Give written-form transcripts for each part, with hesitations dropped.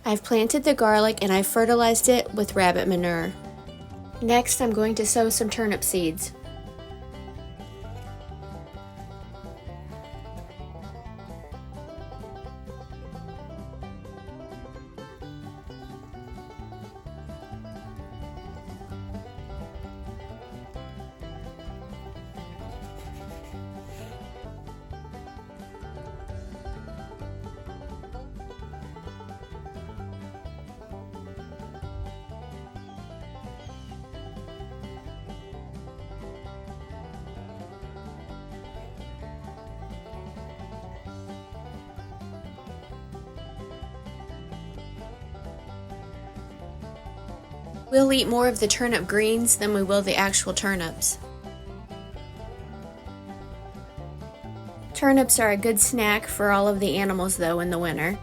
I've planted the garlic and I've fertilized it with rabbit manure. Next, I'm going to sow some turnip seeds. We'll eat more of the turnip greens than we will the actual turnips. Turnips are a good snack for all of the animals though in the winter.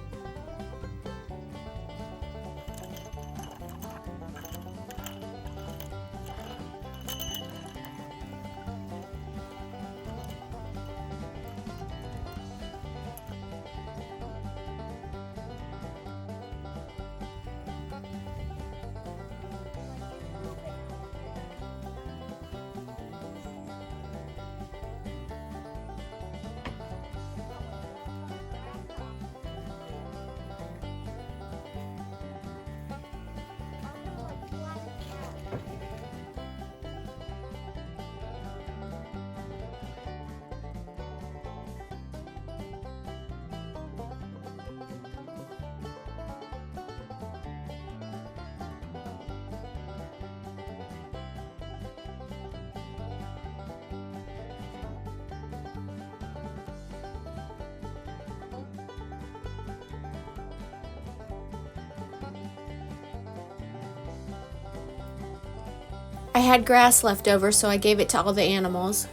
I had grass left over, so I gave it to all the animals.